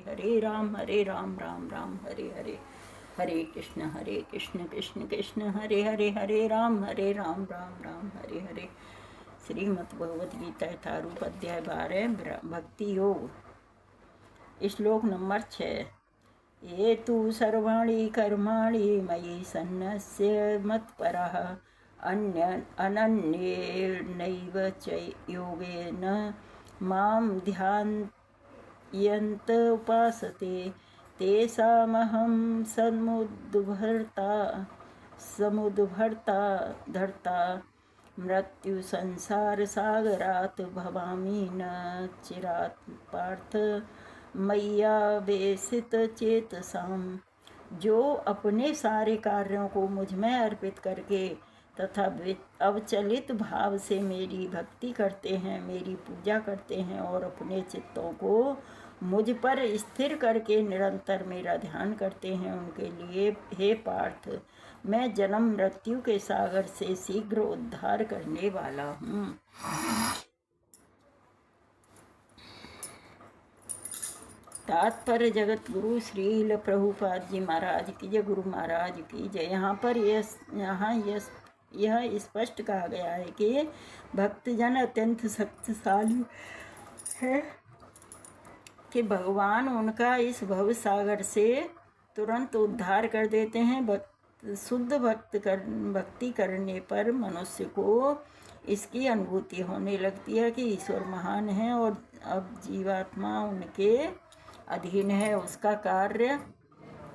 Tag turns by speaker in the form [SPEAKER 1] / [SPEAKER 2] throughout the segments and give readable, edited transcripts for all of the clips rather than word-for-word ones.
[SPEAKER 1] हरे राम राम राम हरे हरे, हरे कृष्ण कृष्ण कृष्ण हरे हरे, हरे राम राम राम हरे हरे। श्रीमद् भगवद गीता यथारूप अध्याय 12 भक्ति योग, श्लोक नंबर 6। ये तु सर्वाणि कर्माणि मयि सन्न्यस्य मत्परः अनन्येनैव च योगेन मां ध्यायन्त उपासते तेषामहं समुद्भर्ता धर्ता मृत्यु संसार सागरात भवामि न चिरात् पार्थ मय्यावेशित चेतसाम। जो अपने सारे कार्यों को मुझ में अर्पित करके तथा अवचलित भाव से मेरी भक्ति करते हैं, मेरी पूजा करते हैं और अपने चित्तों को मुझ पर स्थिर करके निरंतर मेरा ध्यान करते हैं, उनके लिए हे पार्थ मैं जन्म मृत्यु के सागर से शीघ्र उद्धार करने वाला हूँ। तात्पर्य जगत गुरु श्रील प्रभुपाद जी महाराज की जय, गुरु महाराज की जय। यहाँ पर यह स्पष्ट कहा गया है कि भक्तजन अत्यंत शक्तिशाली है कि भगवान उनका इस भव सागर से तुरंत उद्धार कर देते हैं। शुद्ध भक्ति करने पर मनुष्य को इसकी अनुभूति होने लगती है कि ईश्वर महान है और अब जीवात्मा उनके अधीन है। उसका कार्य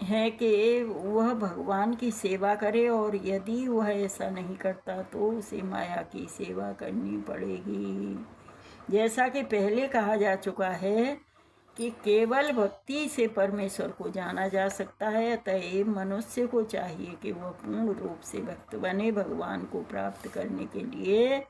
[SPEAKER 1] है कि वह भगवान की सेवा करे और यदि वह ऐसा नहीं करता तो उसे माया की सेवा करनी पड़ेगी। जैसा कि पहले कहा जा चुका है कि केवल भक्ति से परमेश्वर को जाना जा सकता है, अतएव मनुष्य को चाहिए कि वह पूर्ण रूप से भक्त बने। भगवान को प्राप्त करने के लिए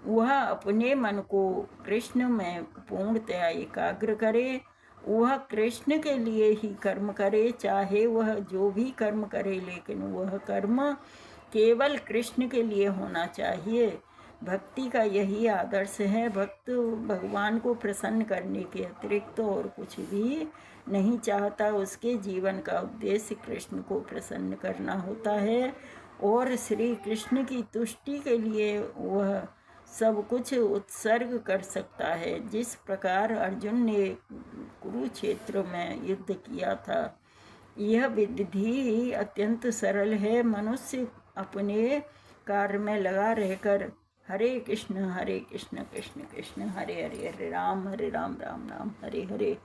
[SPEAKER 1] वह अपने मन को कृष्ण में पूर्णतया एकाग्र करे, वह कृष्ण के लिए ही कर्म करे, चाहे वह जो भी कर्म करे, लेकिन वह कर्म केवल कृष्ण के लिए होना चाहिए। भक्ति का यही आदर्श है। भक्त भगवान को प्रसन्न करने के अतिरिक्त और कुछ भी नहीं चाहता। उसके जीवन का उद्देश्य कृष्ण को प्रसन्न करना होता है और श्री कृष्ण की तुष्टि के लिए वह सब कुछ उत्सर्ग कर सकता है। जिस प्रकार अर्जुन ने कुरुक्षेत्र में युद्ध किया था, यह विधि अत्यंत सरल है। मनुष्य अपने कार्य में लगा रहकर हरे कृष्ण कृष्ण कृष्ण हरे हरे, हरे राम राम राम हरे हरे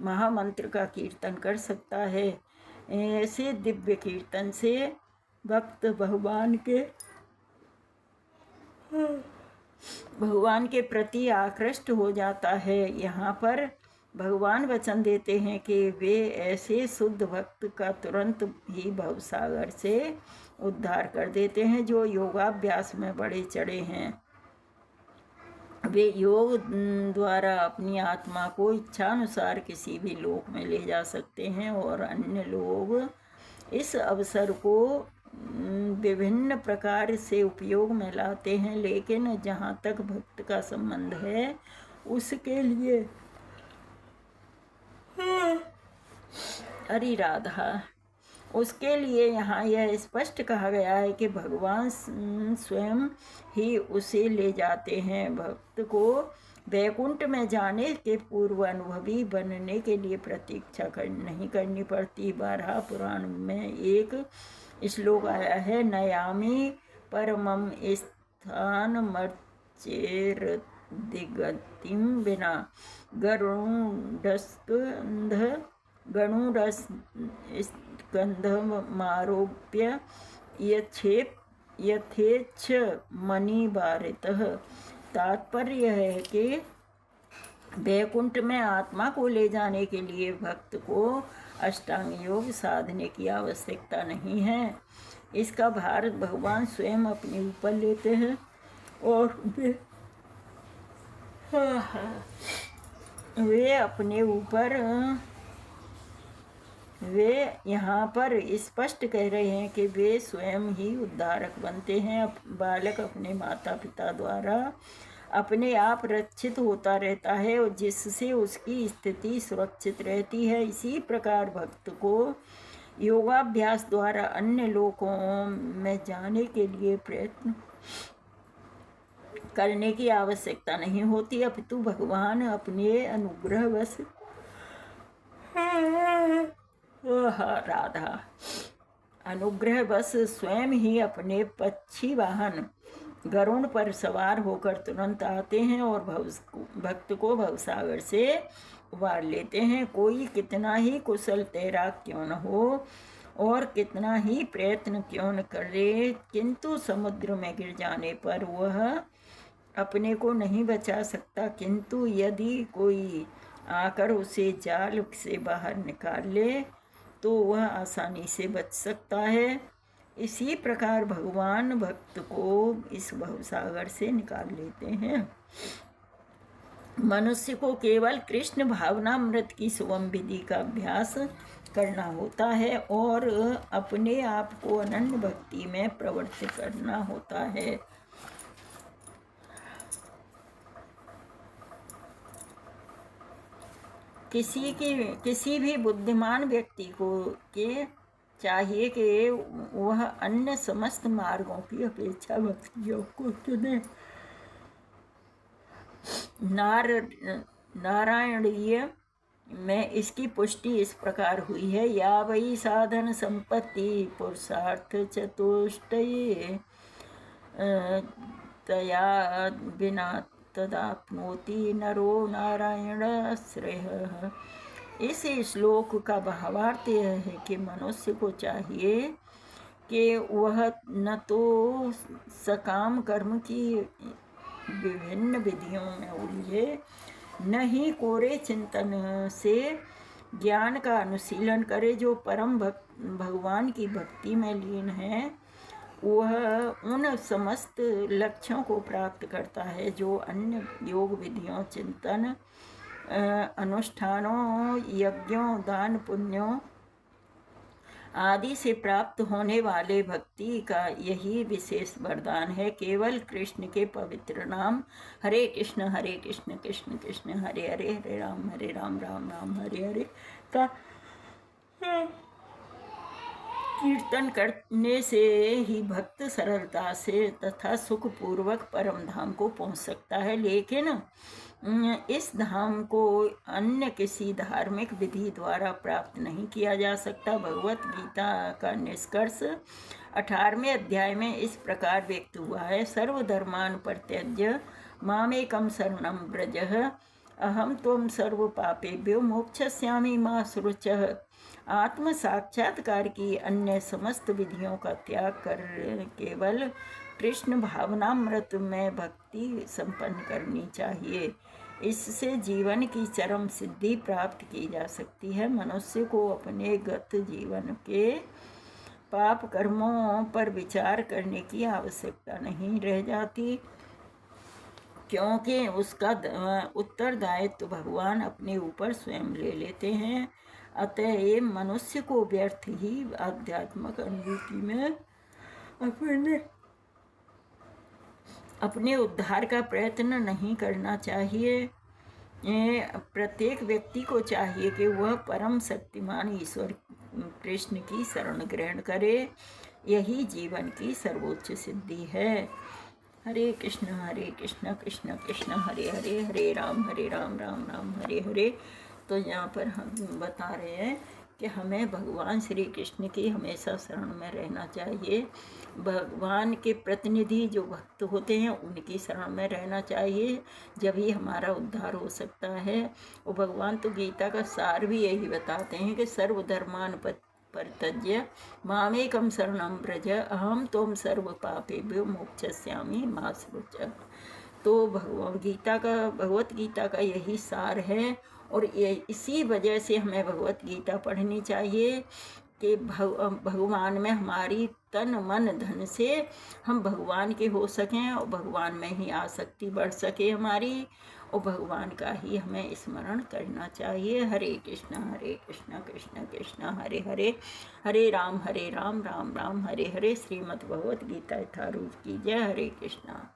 [SPEAKER 1] महामंत्र का कीर्तन कर सकता है। ऐसे दिव्य कीर्तन से भक्त भगवान के प्रति आकृष्ट हो जाता है। यहाँ पर भगवान वचन देते हैं कि वे ऐसे शुद्ध भक्त का तुरंत ही भवसागर से उद्धार कर देते हैं जो योगाभ्यास में बड़े चढ़े हैं। वे योग द्वारा अपनी आत्मा को इच्छानुसार किसी भी लोक में ले जा सकते हैं और अन्य लोग इस अवसर को विभिन्न प्रकार से उपयोग में लाते हैं, लेकिन जहाँ तक भक्त का संबंध है उसके लिए हरि राधा, उसके लिए यहाँ यह स्पष्ट कहा गया है कि भगवान स्वयं ही उसे ले जाते हैं। भक्त को वैकुंठ में जाने के पूर्व अनुभवी बनने के लिए प्रतीक्षा नहीं करनी पड़ती। 12 पुराण में एक श्लोक आया है, नयामि परमं स्थान मर्चेर दिगतिम बिना गणुरस्कंधमारोप्य यथेच्छ मणिभारितः। तात्पर्य है कि वैकुंठ में आत्मा को ले जाने के लिए भक्त को अष्टांग योग साधने की आवश्यकता नहीं है। इसका भार भगवान स्वयं अपने ऊपर लेते हैं और वे यहाँ पर स्पष्ट कह रहे हैं कि वे स्वयं ही उद्धारक बनते हैं। बालक अपने माता पिता द्वारा अपने आप रक्षित होता रहता है और जिससे उसकी स्थिति सुरक्षित रहती है। इसी प्रकार भक्त को योगाभ्यास द्वारा अन्य लोकों में जाने के लिए प्रयत्न करने की आवश्यकता नहीं होती, अपितु भगवान अपने अनुग्रहवश राधा अनुग्रहवश स्वयं ही अपने पक्षी वाहन गरुण पर सवार होकर तुरंत आते हैं और भक्त को भवसागर से उबार लेते हैं। कोई कितना ही कुशल तैराक क्यों न हो और कितना ही प्रयत्न क्यों न करे, किंतु समुद्र में गिर जाने पर वह अपने को नहीं बचा सकता। किंतु यदि कोई आकर उसे जाल से बाहर निकाल ले तो वह आसानी से बच सकता है। इसी प्रकार भगवान भक्त को इस भवसागर से निकाल लेते हैं। मनुष्य को केवल कृष्ण भावनामृत की सुगम विधि का अभ्यास करना होता है और अपने आप को अनन्य भक्ति में प्रवृत्त करना होता है। किसी भी बुद्धिमान व्यक्ति को के चाहिए कि वह अन्य समस्त मार्गों की अपेक्षा भक्ति योग को चुने। नारायणीय में इसकी पुष्टि इस प्रकार हुई है। या वही साधन संपत्ति पुरुषार्थ चतुष्टये तया बिना तदाप्नोति नरो नारायणाश्रयः। इस श्लोक का भावार्थ यह है कि मनुष्य को चाहिए कि वह न तो सकाम कर्म की विभिन्न विधियों में उलझे, न ही कोरे चिंतन से ज्ञान का अनुशीलन करे। जो परम भगवान की भक्ति में लीन है वह उन समस्त लक्ष्यों को प्राप्त करता है जो अन्य योग विधियों, चिंतन, अनुष्ठानों, यज्ञों, दान पुण्यों आदि से प्राप्त होने वाले भक्ति का यही विशेष वरदान है। केवल कृष्ण के पवित्र नाम हरे कृष्ण कृष्ण कृष्ण हरे हरे, हरे राम राम राम हरे हरे का कीर्तन करने से ही भक्त सरलता से तथा सुखपूर्वक परम धाम को पहुंच सकता है। लेकिन इस धाम को अन्य किसी धार्मिक विधि द्वारा प्राप्त नहीं किया जा सकता। भगवत गीता का निष्कर्ष 18वें अध्याय में इस प्रकार व्यक्त हुआ है। सर्वधर्मान् परित्यज्य मामेकं शरणं व्रज अहम त्वं सर्व पापेभ्यो मोक्षयिष्यामि मा शुचः। आत्म साक्षात्कार की अन्य समस्त विधियों का त्याग कर केवल कृष्ण भावनामृत में भक्ति संपन्न करनी चाहिए। इससे जीवन की चरम सिद्धि प्राप्त की जा सकती है। मनुष्य को अपने गत जीवन के पाप कर्मों पर विचार करने की आवश्यकता नहीं रह जाती, क्योंकि उसका उत्तरदायित्व भगवान अपने ऊपर स्वयं ले लेते हैं। अतएव मनुष्य को व्यर्थ ही आध्यात्मिक अनुभूति में अपने उद्धार का प्रयत्न नहीं करना चाहिए। प्रत्येक व्यक्ति को चाहिए कि वह परम शक्तिमान ईश्वर कृष्ण की शरण ग्रहण करे। यही जीवन की सर्वोच्च सिद्धि है। हरे कृष्ण कृष्ण कृष्ण हरे हरे, हरे राम राम राम हरे हरे। तो यहाँ पर हम बता रहे हैं कि हमें भगवान श्री कृष्ण की हमेशा शरण में रहना चाहिए। भगवान के प्रतिनिधि जो भक्त होते हैं उनकी शरण में रहना चाहिए, जब ही हमारा उद्धार हो सकता है। और भगवान तो गीता का सार भी यही बताते हैं कि सर्वधर्मान् परित्यज्य मामेकं शरणं व्रज अहम त्वं सर्व पापेभ्यो मोक्षयिष्यामि मा शुचः। तो भगवत गीता का यही सार है। और इसी वजह से हमें भगवत गीता पढ़नी चाहिए कि भगवान में हमारी तन मन धन से हम भगवान के हो सकें और भगवान में ही आसक्ति बढ़ सके हमारी, और भगवान का ही हमें स्मरण करना चाहिए। हरे कृष्ण कृष्ण कृष्ण हरे हरे, हरे राम राम राम हरे हरे। श्रीमद् भगवत गीता यथारूप की जय। हरे कृष्णा।